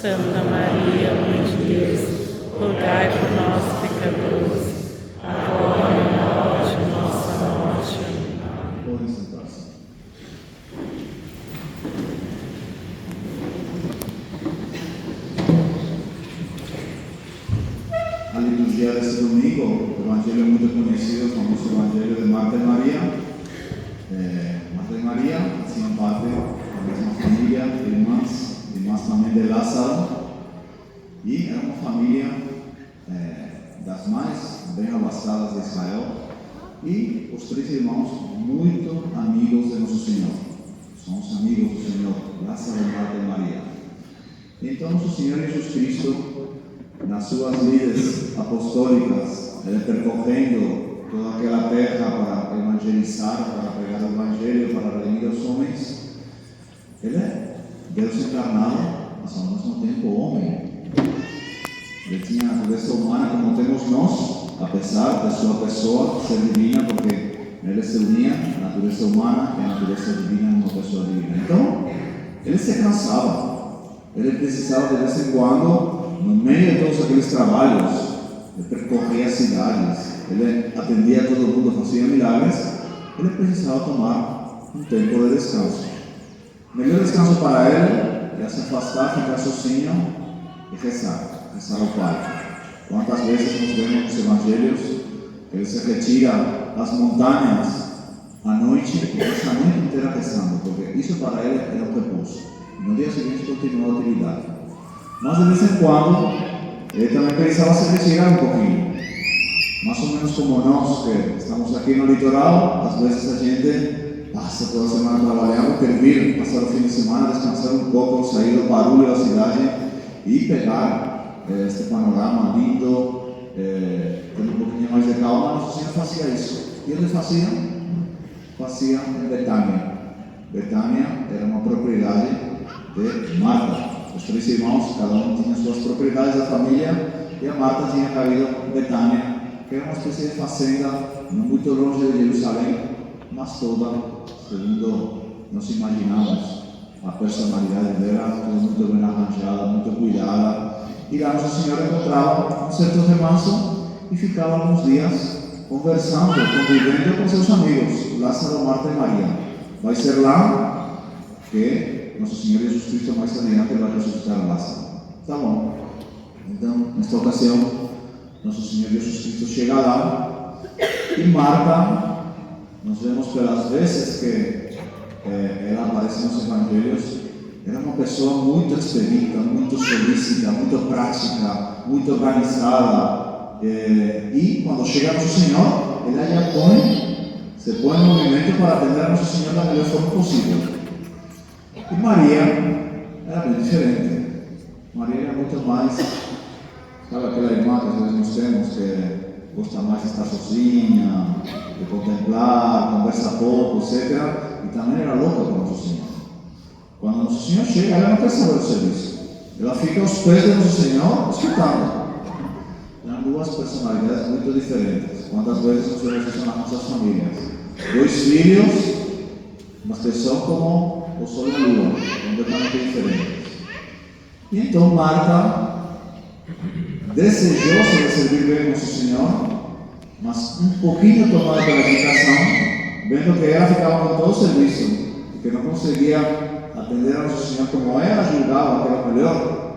Santa Maria, Mãe de Deus, rogai por nós, pecadores, agora e na hora de nossa morte. Amém. Podem sentar-se. A liturgia deste domingo, o evangelho muito conhecido, o famoso evangelho de Marta e Maria. Marta e Maria faziam parte da mesma família, irmãs também de Lázaro, e era uma família das mais bem abastadas de Israel, e os três irmãos muito amigos de Nosso Senhor. São os amigos do Senhor, Lázaro, Marta e Maria. Então, Nosso Senhor Jesus Cristo, nas suas vidas apostólicas, ele percorrendo toda aquela terra para evangelizar, para pregar o Evangelho, para redimir os homens, ele é Deus encarnado, mas ao mesmo tempo homem. Ele tinha a natureza humana como temos nós, apesar de sua pessoa ser divina, porque nele se unia a natureza humana e a natureza divina numa pessoa divina. Então, ele se cansava, ele precisava de vez em quando, no meio de todos aqueles trabalhos, ele percorria cidades, ele atendia a todo mundo, fazia milagres, ele precisava tomar um tempo de descanso. O melhor descanso para ele era se afastar, ficar sozinho e rezar ao Pai. Quantas vezes nós vemos nos Evangelhos que ele se retira às montanhas à noite e passa a noite inteira rezando, porque isso para ele era o repouso. E no dia seguinte continua a atividade. Mas de vez em quando, ele também precisava se retirar um pouquinho. Mais ou menos como nós, que estamos aqui no litoral, às vezes a gente passa toda a semana trabalhando, quer vir, passar o fim de semana, descansar um pouco, sair do barulho da cidade e pegar este panorama lindo, ter um pouquinho mais de calma. Nosso Senhor fazia isso. E ele fazia em Betânia. Betânia era uma propriedade de Marta. Os três irmãos, cada um tinha suas propriedades da família, e a Marta tinha caído em Betânia, que era uma espécie de fazenda, não muito longe de Jerusalém, mas toda, segundo nós imaginamos, a personalidade dela, tudo muito bem arranjada, muito cuidada. E lá Nosso Senhor encontrava um certo remanso e ficava alguns dias conversando, convivendo com seus amigos, Lázaro, Marta e Maria. Vai ser lá que Nosso Senhor Jesus Cristo mais adiante vai ressuscitar Lázaro. Tá bom. Então, nesta ocasião, Nosso Senhor Jesus Cristo chega lá e Marta, nós vemos pelas vezes que ela aparece nos Evangelhos, era uma pessoa muito expedita, muito solícita, muito prática, muito organizada. E quando chega Nosso Senhor, ela já se põe em movimento para atender a Nosso Senhor da melhor forma possível. E Maria era bem diferente. Maria era muito mais, sabe aquela irmã que às vezes nós temos, que gosta mais de estar sozinha, de contemplar, conversa pouco, etc. E também era louca com Nosso Senhor. Quando Nosso Senhor chega, ela não quer saber do serviço. Ela fica aos pés de Nosso Senhor escutando. Eram duas personalidades muito diferentes. Quantas vezes nós vemos isso nas nossas famílias? Dois filhos, mas que são como o sol e a lua, completamente diferentes. E então Marta, desejosa de servir bem Nosso Senhor, mas um pouquinho tomada pela agitação, vendo que ela ficava com todo o serviço e que não conseguia atender a Nosso Senhor como ela julgava que era melhor,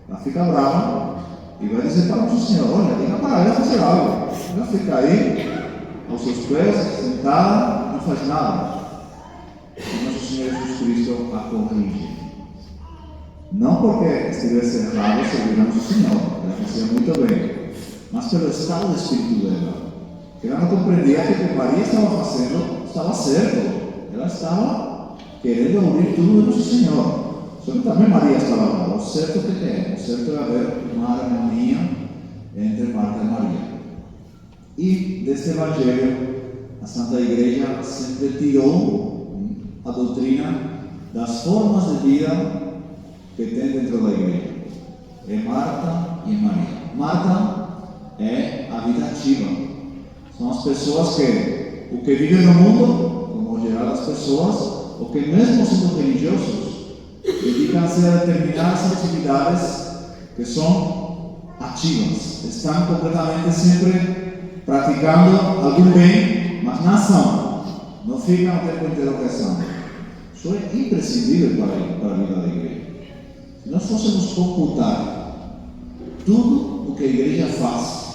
ela fica brava e vai dizer para Nosso Senhor: olha, diga para ela fazer algo. Ela fica aí, aos seus pés, sentada, não faz nada. E Nosso Senhor Jesus Cristo a corrige. Não porque estivesse errado servir a Nosso Senhor, ela fazia muito bem, mas pelo estado do espírito dela. Ela não compreendia que o que Maria estava fazendo estava certo. Ela estava querendo ouvir tudo de Nosso Senhor. Só que também Maria estava lá. O certo que é? O certo é haver uma harmonia entre Marta e Maria. E deste Evangelho, a Santa Igreja sempre tirou a doutrina das formas de vida que tem dentro da Igreja. É Marta e Maria. Marta é a vida ativa. São as pessoas que, o que vivem no mundo, como geral as pessoas, ou que mesmo sendo religiosos, Dedícanse a determinadas actividades que son ativas. Están completamente siempre practicando algún bem, mas na ação. Não ficam o tempo inteiro pensando. Isso é imprescindível para a vida da igreja. Se nós fôssemos computar tudo o que a igreja faz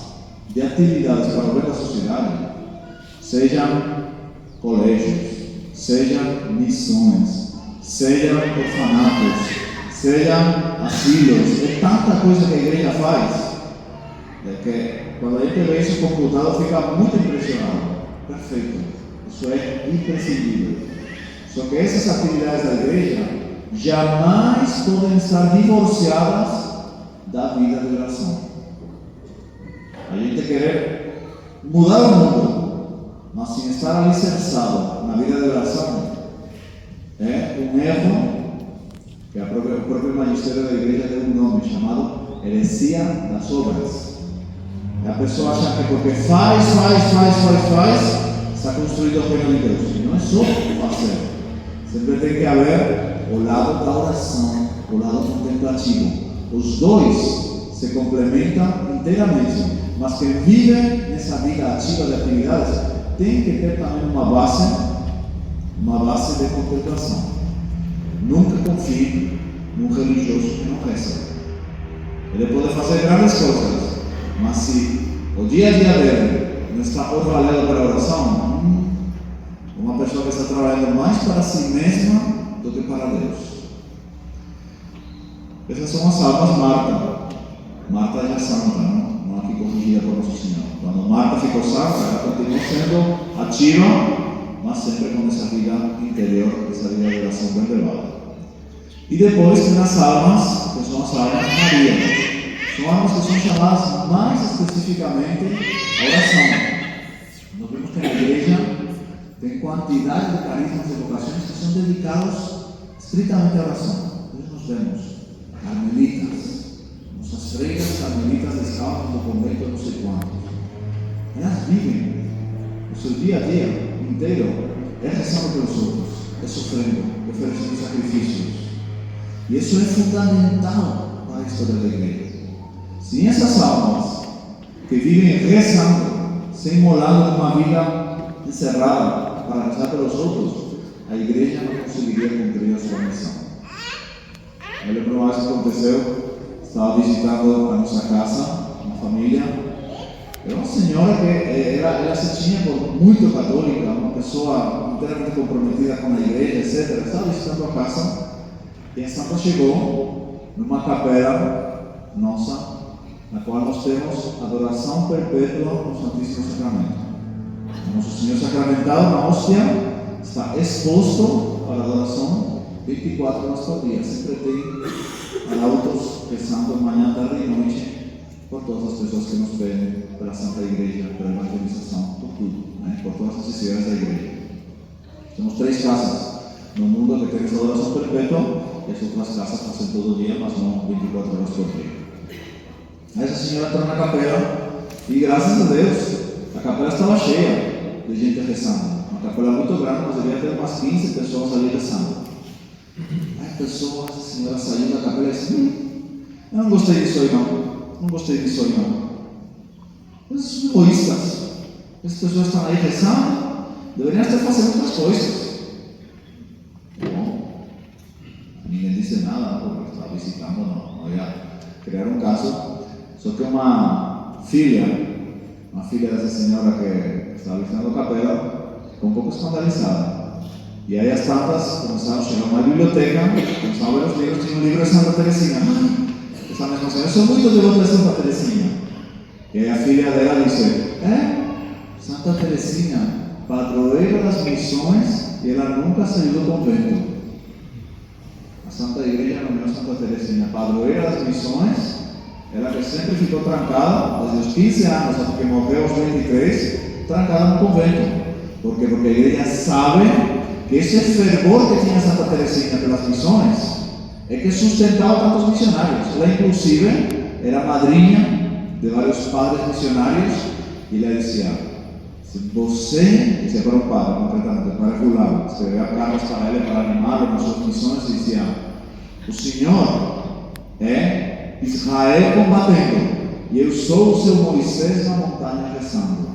de atividades para o bem da sociedade, sejam colégios, sejam missões, sejam orfanatos, sejam asilos, é tanta coisa que a igreja faz, é que quando a gente vê isso computado fica muito impressionado. Perfeito, isso é imprescindível. Só que essas atividades da igreja jamais podem estar divorciadas da vida de oração. A gente querer mudar o mundo, mas sem estar alicerçado na vida de oração, é um erro que o próprio magistério da igreja deu um nome chamado heresia das obras. É a pessoa achar que porque faz, está construindo o reino de Deus. E não é só fazer. Sempre tem que haver o lado da oração, o lado contemplativo. Os dois se complementam inteiramente, mas quem vive nessa vida ativa de atividades tem que ter também uma base de contemplação. Nunca confie num religioso que não reza. Ele pode fazer grandes coisas, mas se o dia a dia dele não está fortalecido para a oração, uma pessoa que está trabalhando mais para si mesma do que para Deus. Essas são as almas Marta. Marta já santa, não aqui corrigida por Nosso Senhor. Quando Marta ficou santa, ela continuou sendo ativa, mas sempre com essa vida interior, essa vida de oração bem elevada. E depois tem as almas, que são as almas Maria. São almas que são chamadas mais especificamente a oração. Nós vemos que na igreja tem quantidade de carismas e vocações que são dedicados estritamente à oração. Hoje nós vemos carmelitas, nossas freiras carmelitas descalças do convento, não sei quantos. Elas vivem o seu dia a dia inteiro é rezando pelos outros, é sofrendo, é oferecendo sacrifícios. E isso é fundamental para a história da igreja. Sem essas almas que vivem rezando, sem molando uma vida encerrada para rezar pelos outros, a igreja não conseguiria cumprir a sua missão. Eu lembro mais que aconteceu, estava visitando a nossa casa, uma família, era uma senhora que ela se tinha por muito católica, uma pessoa inteiramente comprometida com a igreja, etc. Estava visitando a casa e a santa chegou numa capela nossa, na qual nós temos adoração perpétua no Santíssimo Sacramento. Nosso Senhor sacramentado na hóstia está exposto para a adoração 24 horas por dia. Sempre tem arautos rezando manhã, tarde e noite por todas as pessoas que nos pedem pela Santa Igreja, pela evangelização, por tudo, né? Por todas as necessidades da igreja. Temos 3 casas no mundo que temos adoração perpétua e as outras casas fazem todo dia, mas não 24 horas por dia. Essa senhora entrou na capela e, graças a Deus, a capela estava cheia de gente rezando. Uma capela muito grande, mas devia ter umas 15 pessoas ali rezando. Aí a senhora saiu da capela e disse: eu não gostei disso aí não gostei disso aí não. Esses são egoístas. Essas pessoas estão aí rezando, deveriam estar fazendo outras coisas. Bom, ninguém disse nada, porque estava visitando, não ia criar um caso. Só que uma filha dessa senhora que estava visitando a capela, ficou um pouco escandalizada. E aí as tantas começaram a chegar a uma biblioteca, começaram a ver os livros, tinha um livro de Santa Teresinha. Essa mesma senhora, eu sou muito devota de Santa Teresinha. E aí a filha dela disse: Santa Teresinha, padroeira das missões, e ela nunca saiu do convento. A Santa Igreja nomeou Santa Teresinha padroeira das missões. Ela que sempre ficou trancada, desde os 15 anos até que morreu aos 23, trancada no convento. Por quê? Porque a igreja sabe que esse fervor que tinha Santa Teresinha pelas missões é que sustentava tantos missionários. Ela, inclusive, era madrinha de vários padres missionários e ela dizia: se você, dizia para um padre, concretamente, o padre Fulano, escrevia cartas para ele, para animá-lo nas suas missões, e dizia: O Senhor é Israel combatendo, e eu sou o seu Moisés na montanha rezando.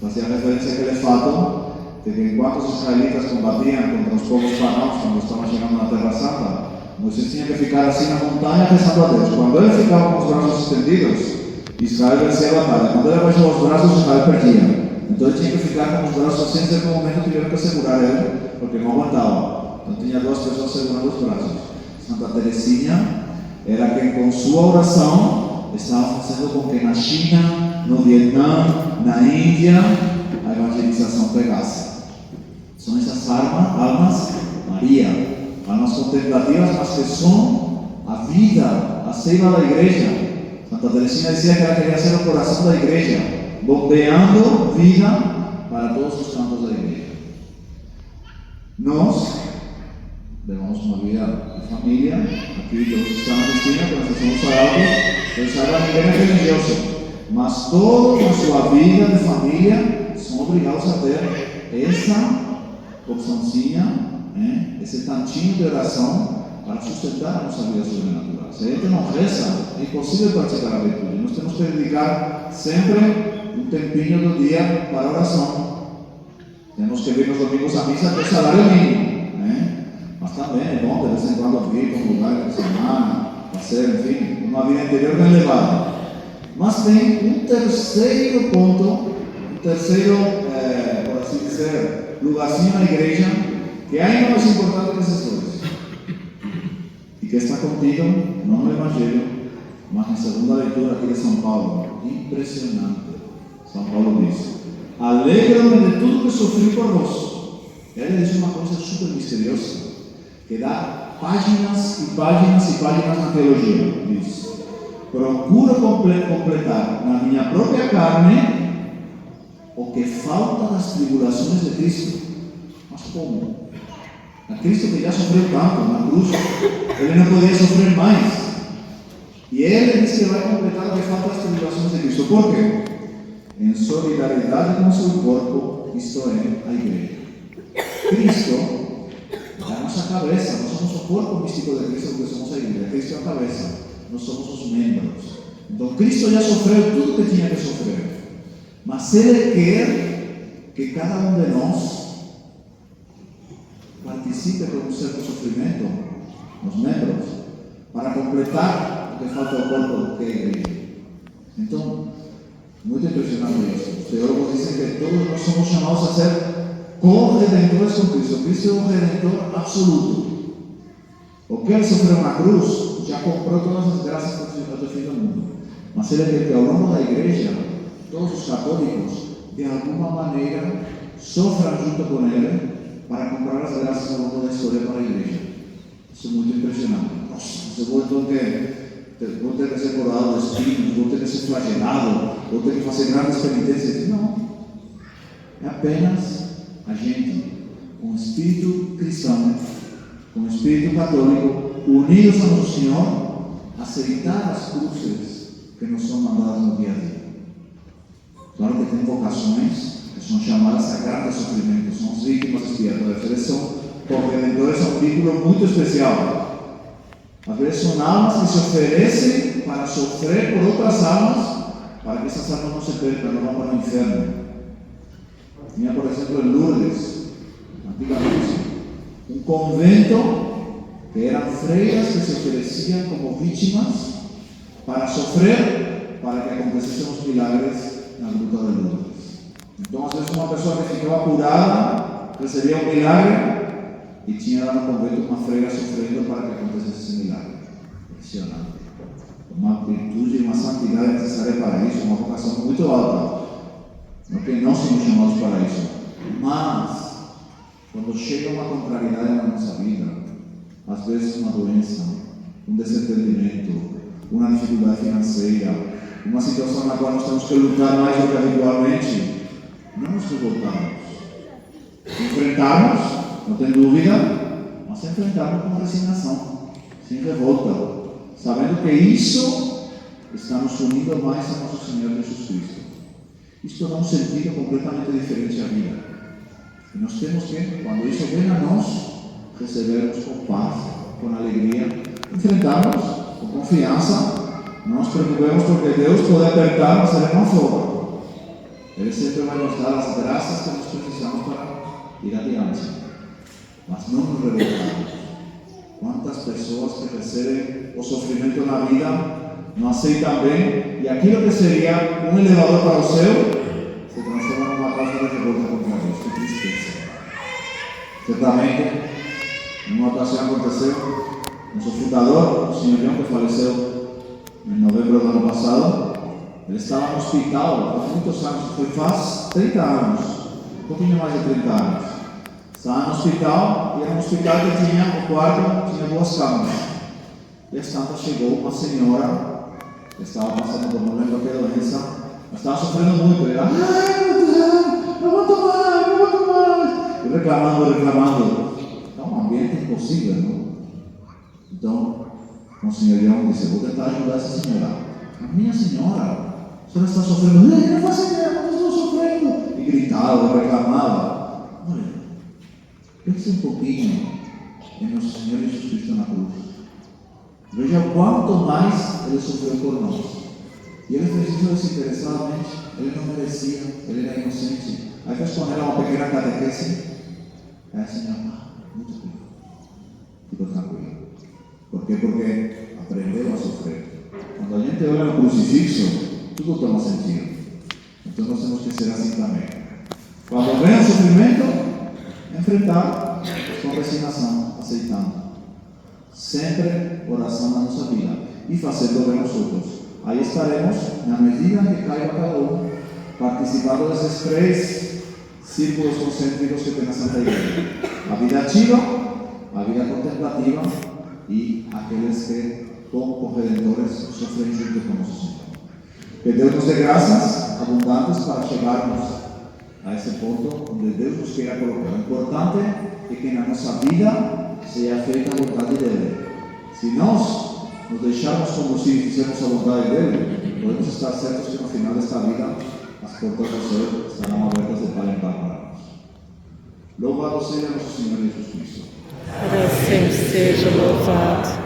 Fazia referência àquele fato de que enquanto os israelitas combatiam contra os povos pagãos quando estavam chegando na Terra Santa, Moisés tinha que ficar assim na montanha rezando a Deus. Quando ele ficava com os braços estendidos, Israel vencia a batalha. Quando ele abaixou os braços, Israel perdia. Então ele tinha que ficar com os braços assim, em certo momento tiveram que segurar ele, porque não aguentava. Então tinha duas pessoas segurando os braços. Santa Teresinha era quem com sua oração estava fazendo com que na China, no Vietnã, na Índia, a evangelização pegasse. São essas almas Maria, almas contemplativas, mas que são a vida, a seiva da igreja. Santa Teresinha dizia que ela queria ser o coração da igreja, bombeando vida para todos os cantos da igreja. Nós levamos uma vida de família, aqui todos estão na piscina, quando somos arautos, vocês sabem, ninguém é religioso, mas todos na sua vida de família são obrigados a ter essa opçãozinha, esse tantinho de oração para sustentar a nossa vida sobrenatural. Se a gente não reza, é impossível praticar a virtude. Nós temos que dedicar sempre um tempinho do dia para a oração. Temos que vir nos domingos à missa com o salário mínimo, mas também é bom de vez em quando vir para um lugar de semana, fazer, enfim, uma vida interior bem elevada. Mas tem um terceiro ponto, por assim dizer, lugarzinho na igreja, que é ainda mais importante que esses dois, e que está contido, não no Evangelho, mas na segunda leitura aqui de São Paulo. Impressionante. São Paulo diz: alegra-me de tudo que sofri por vós. Ele diz uma coisa super misteriosa, que dá páginas e páginas e páginas na teologia. Diz: procuro completar na minha própria carne o que falta das tribulações de Cristo. Mas como? A Cristo que já sofreu tanto na cruz, ele não podia sofrer mais. E ele diz que vai completar o que falta das tribulações de Cristo. Por quê? Em solidariedade com o seu corpo, isto é, a igreja. Cristo é a nossa cabeça, nós somos o corpo místico de Cristo, porque somos a igreja. Cristo é a cabeça, nós somos os membros. Então Cristo já sofreu tudo que tinha que sofrer, mas Ele quer que cada um de nós participe com um certo sofrimento, os membros, para completar o que falta ao corpo, que é a igreja. Então, muito impressionante isso. Os teólogos dizem que todos nós somos chamados a ser co-redentores com Cristo. Cristo é um redentor absoluto. O que ele sofreu na cruz já comprou todas as graças do fim do mundo. Mas ele quer que ao longo da igreja, todos os católicos, de alguma maneira, sofram junto com ele para comprar as graças ao longo da história para a igreja. Isso é muito impressionante. Nossa, eu vou ter que ser coroado de espíritos, vou ter que ser flagelado, vou ter que fazer grandes penitências. Não. É apenas a gente, com o espírito cristão, com o espírito católico, unidos a nosso Senhor, aceitar as cruzes que nos são mandadas no dia a dia. Claro que tem vocações que são chamadas a grande sofrimento, são as vítimas expiatórias. Eles são corredores, é um título muito especial. Às vezes são almas que se oferecem para sofrer por outras almas, para que essas almas não se percam, não vão para o inferno. Tinha, por exemplo, em Lourdes, antigamente, um convento que eram freiras que se ofereciam como vítimas para sofrer, para que acontecessem os milagres na gruta de Lourdes. Então, às vezes, uma pessoa que ficava curada recebia um milagre e tinha lá no convento uma freira sofrendo para que acontecesse esse milagre. Impressionante. Uma virtude e uma santidade necessária para isso, uma vocação muito alta. Porque nós somos chamados para isso. Mas, quando chega uma contrariedade na nossa vida, às vezes uma doença, um desentendimento, uma dificuldade financeira, uma situação na qual nós temos que lutar mais do que habitualmente, não nos revoltamos. Enfrentamos, não tem dúvida, mas enfrentamos com resignação, sem revolta, sabendo que isso está nos unindo mais a nosso Senhor Jesus Cristo. Isto dá um sentido completamente diferente à vida. E nós temos que, quando isso vem a nós, recebermos com paz, com alegria, enfrentamos com confiança. Não nos preocupemos porque Deus pode apertar, mas Ele não sobra. Ele sempre vai nos dar as graças que nós precisamos para ir adiante. Mas não nos revoltamos. Quantas pessoas que recebem o sofrimento na vida não aceitam bem e aquilo que seria um elevador para o céu se transforma numa causa de revolta contra Deus. Que tristeza. Certamente, numa ocasião aconteceu, nosso fundador, o Sr. John, que faleceu em novembro do ano passado, ele estava no hospital há muitos anos, foi faz 30 anos, um pouquinho mais de 30 anos. Estava no hospital e era um hospital que tinha um quarto, tinha 2 camas. E às tantas chegou uma senhora que estava passando por não lembro que doença, mas estava sofrendo muito. Ela, ai meu Deus, não aguento mais, não aguento mais. E reclamando. Então, um ambiente impossível, não? Então, o Sr. John disse, vou tentar ajudar essa senhora. Minha senhora, a senhora está sofrendo. Não faça ideia, eu estou sofrendo. E gritava, reclamava. Olha, pense um pouquinho em nosso Senhor Jesus Cristo na cruz. Veja quanto mais Ele sofreu por nós. E Ele fez isso desinteressadamente. Ele não merecia, Ele era inocente. Aí fez com ela uma pequena catequese. Aí a senhora, muito bem, ficou tranquila. Por quê? Porque aprendeu a sofrer. Quando a gente olha no crucifixo, tudo toma sentido. Então nós temos que ser assim também. Quando vem o sofrimento, enfrentar com resignação, aceitando. Sempre oração na nossa vida e fazendo bem aos outros. Aí estaremos, na medida que caiba cada um, participando desses 3 círculos concêntricos que tem na Santa Igreja: a vida ativa, a vida contemplativa e aqueles que, como corredores, sofrem junto com nosso Senhor. Que Deus nos dê graças abundantes para chegarmos a esse ponto onde Deus nos queira colocar. O importante é que na nossa vida seja feita a vontade dEle. Se nós nos deixarmos conduzir e fizermos a vontade dEle, podemos estar certos que no final desta vida as portas do céu estarão abertas de par em par para nós. Louvado seja nosso Senhor Jesus Cristo. Para sempre seja louvado.